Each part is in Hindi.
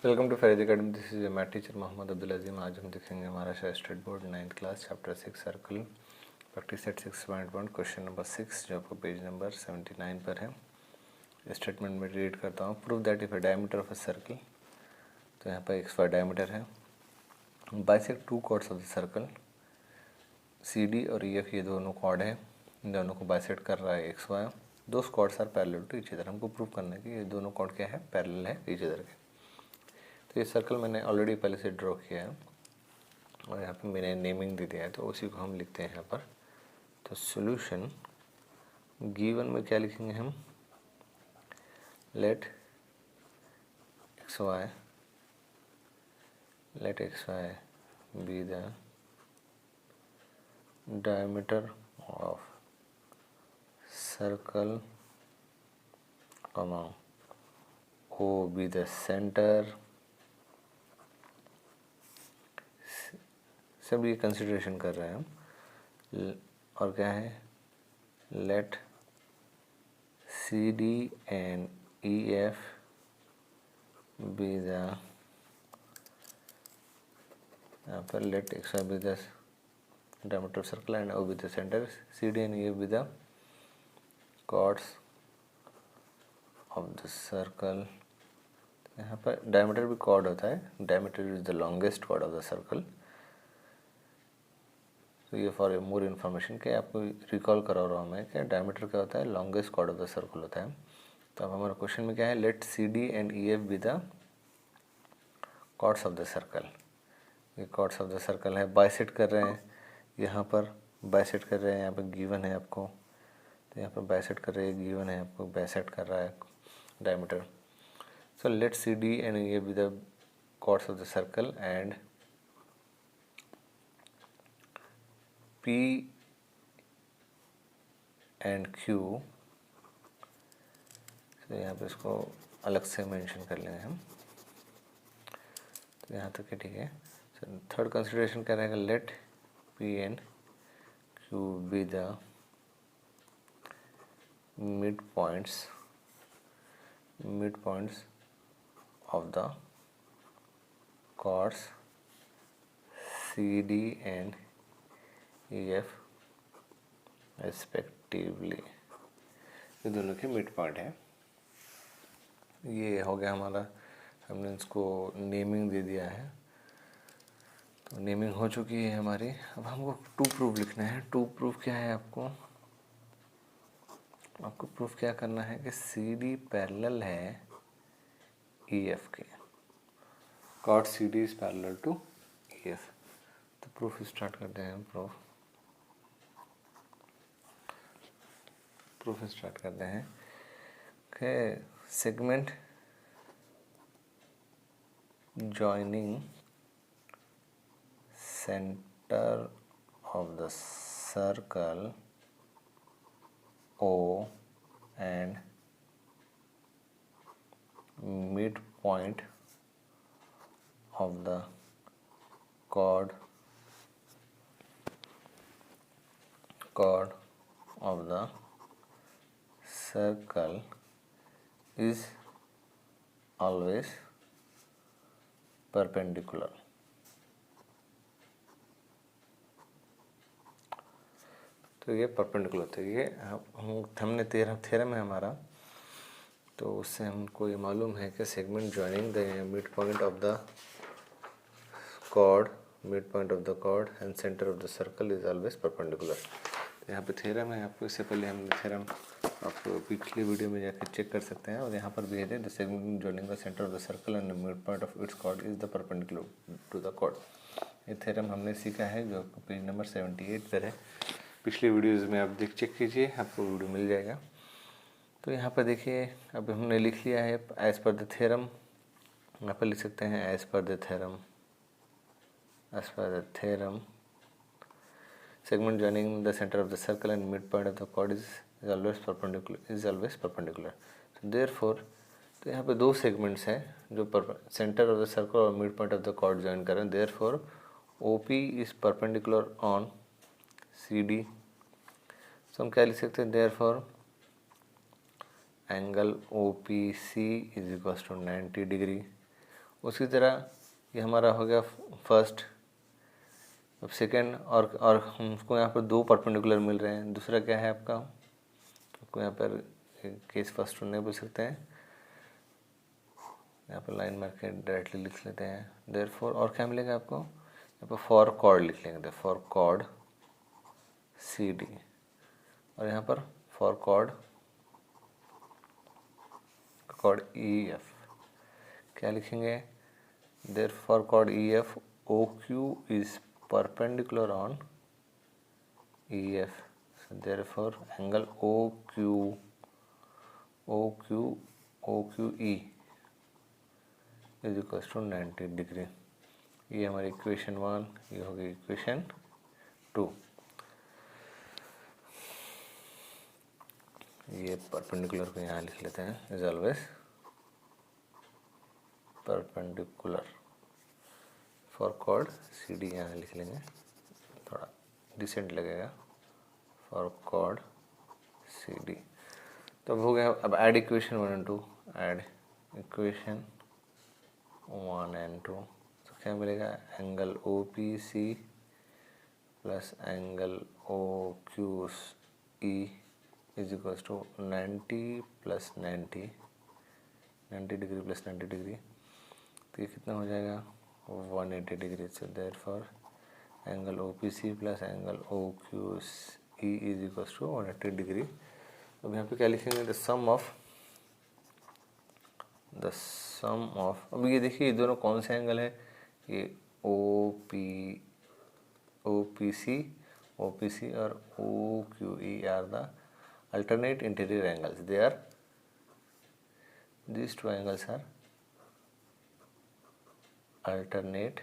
Welcome to Faiz academy. This is math teacher Mohammed Abdul Azeem. आज हम देखेंगे हमारा state board 9th class chapter 6 circle practice set 6.1 question number 6 जो आपको पेज नंबर 79 पर है। स्टेटमेंट में रीड करता हूँ। Prove that if a diameter of a circle, तो यहाँ पर XY डायमीटर है, bisect two chords of the circle CD और EF, ये दोनों कॉर्ड है, इन दोनों को बाइसेक्ट कर रहा है XY। Those chords are parallel to each other. हमको प्रूव करना है कि ये दोनों कॉर्ड क्या है, पैरेलल है ईच अदर के। तो ये सर्कल मैंने ऑलरेडी पहले से ड्रॉ किया है और यहाँ पे मैंने नेमिंग दे दिया है, तो उसी को हम लिखते हैं यहाँ पर। तो सॉल्यूशन गिवन में क्या लिखेंगे हम, let X Y be the diameter of circle, O be the center। सब ये कंसिडरेशन कर रहे हैं हम। और क्या है, let CD and EF be the, यहाँ पर let XY be the diameter of circle and O be the centre, CD and EF be the chords of the circle. यहाँ पर डायमीटर भी कॉर्ड होता है, diameter is the longest chord of the circle. तो ये फॉर मोर इन्फॉर्मेशन के आपको रिकॉल करा रहा हूँ मैं कि डायमीटर क्या होता है, longest chord of the circle होता है। तो अब हमारा क्वेश्चन में क्या है, let CD and EF be the chords of the circle. ये कॉर्ड्स ऑफ द सर्कल है, बाइसेक्ट कर रहे हैं, यहाँ पर बाइसेक्ट कर रहे हैं, यहाँ पर गिवन है आपको, तो यहाँ पर बाइसेक्ट कर रहे हैं, गिवन है आपको, बाइसेक्ट कर रहा है diameter. So let CD and EF be the chords of the circle and P and Q, तो यहाँ पे इसको अलग से मेंशन कर लेंगे हम। तो यहाँ तक है, ठीक है। सो थर्ड कंसिडरेशन क्या रहेगा, late P and Q be the midpoints of the chords CD and EF respectively। ये दोनों के मिड पॉइंट है। ये हो गया हमारा, हमने इसको नेमिंग दे दिया है, तो नेमिंग हो चुकी है हमारी। अब हमको टू प्रूफ लिखना है। टू प्रूफ क्या है, आपको प्रूफ क्या करना है कि CD पैरेलल है EF के, chord CD is parallel to EF। तो प्रूफ स्टार्ट करते हैं। प्रूफ स्टार्ट करते हैं कि segment joining centre of the circle O and midpoint of the chord of the circle is always perpendicular। तो ये परपेंडिकुलर, तो ये हमने थ्योरम है हमारा, तो उससे हमको ये मालूम है कि segment joining the mid point of the chord and centre of the circle is always perpendicular. तो यहाँ पे थ्योरम है, आपको इससे पहले हमने थ्योरम आपको पिछले वीडियो में जाकर चेक कर सकते हैं, और यहाँ पर भी है the segment joining the centre of the circle and mid point of its chord is the perpendicular to the chord. ये थ्योरम हमने सीखा है, जो आपको पेज नंबर 78 पर है। पिछले वीडियोज़ में आप चेक कीजिए, आपको वीडियो मिल जाएगा। तो यहाँ पर देखिए, अब हमने लिख लिया है एज पर द थ्योरम। यहाँ पर लिख सकते हैं as per the theorem segment joining the centre of the circle and mid point of the chord is always perpendicular. तो देयरफॉर, तो यहाँ पे दो सेगमेंट्स हैं जो सेंटर ऑफ द सर्कल और mid point of the chord join कर रहे हैं। Therefore OP is perpendicular on CD। तो हम क्या लिख सकते हैं, therefore angle OPC is equal to 90 degree. उसी तरह ये हमारा हो गया फर्स्ट। अब सेकेंड, और हमको यहाँ पर दो परपेंडिकुलर मिल रहे हैं। दूसरा क्या है आपका, आपको यहाँ पर केस फर्स्ट नहीं बोल सकते हैं, यहाँ पर लाइन मार के डायरेक्टली लिख लेते हैं देयरफॉर। और क्या मिलेगा आपको, यहाँ पर फॉर कॉर्ड लिख लेंगे, फॉर कॉर्ड सी डी, और यहाँ पर फॉर कॉर्ड ई एफ क्या लिखेंगे, therefore chord E F O Q is perpendicular on E F, therefore angle O Q E is equal to 90 degree. ये हमारी इक्वेशन 1, ये होगी इक्वेशन 2। ये परपेंडिकुलर को यहाँ लिख लेते हैं, is always perpendicular for chord C D, यहाँ लिख लेंगे, थोड़ा डिसेंट लगेगा, फॉर कॉर्ड सी डी। तो अब हो गया। अब add equation 1 and 2, add equation 1 and 2, तो क्या मिलेगा, angle O P C plus angle O Q E is equal to 90 plus 90 degree plus 90 degree, तो ये कितना हो जाएगा, 180 degree. So therefore angle O P C plus angle O Q E is equal to 180 degree. अब यहाँ पे क्या लिखेंगे, द सम ऑफ, अब ये देखिए ये दोनों कौन से एंगल है, ये ओ पी सी और O Q E are the alternate interior angles. These two angles are alternate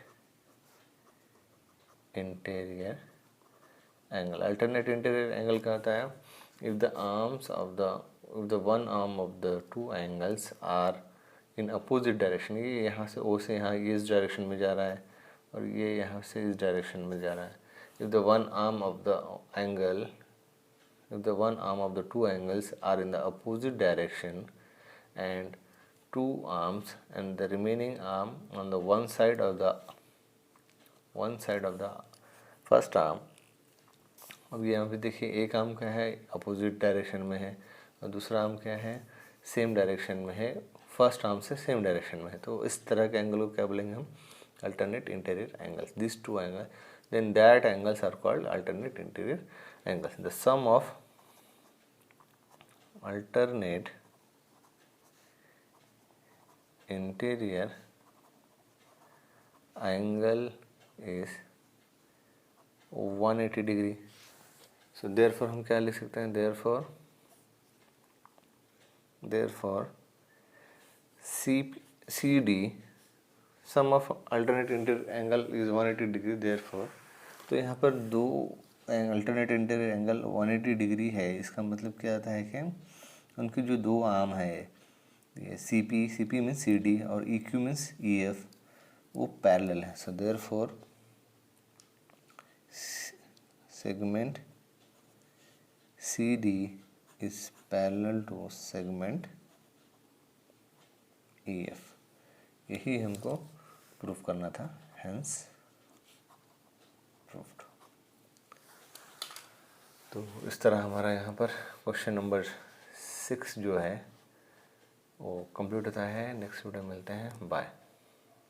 interior angle. Alternate interior angle क्या होता है, if the one arm of the two angles are in opposite direction, ये यहाँ से O से यहाँ ये इस डायरेक्शन में जा रहा है और ये यहाँ से इस डायरेक्शन में जा रहा है। If the one arm of the two angles are in the opposite direction and two arms and the remaining arm on the one side of the first arm, अब यहाँ पे देखिए एक आर्म क्या है, अपोजिट डायरेक्शन में है, और दूसरा आर्म क्या है, सेम डायरेक्शन में है, फर्स्ट आर्म से सेम डायरेक्शन में है। तो इस तरह के एंगल को क्या बोलेंगे हम, alternate interior angles. This two angle, then that angles are called alternate interior angles. The sum of alternate interior angle is 180 degree. So therefore हम क्या लिख सकते हैं, therefore C D sum of alternate interior angle is 180 degree. Therefore तो यहाँ पर दो अल्टरनेट इंटीरियर एंगल 180 डिग्री है, इसका मतलब क्या आता है कि उनकी जो दो आर्म है, ये C P means C D और E Q means E F, वो पैरेलल है। So therefore segment C D is parallel to segment E F. यही हमको प्रूफ करना था, हेंस प्रूफ्ड। तो इस तरह हमारा यहाँ पर क्वेश्चन नंबर 6 जो है वो कंप्लीट होता है। नेक्स्ट वीडियो मिलते हैं, बाय।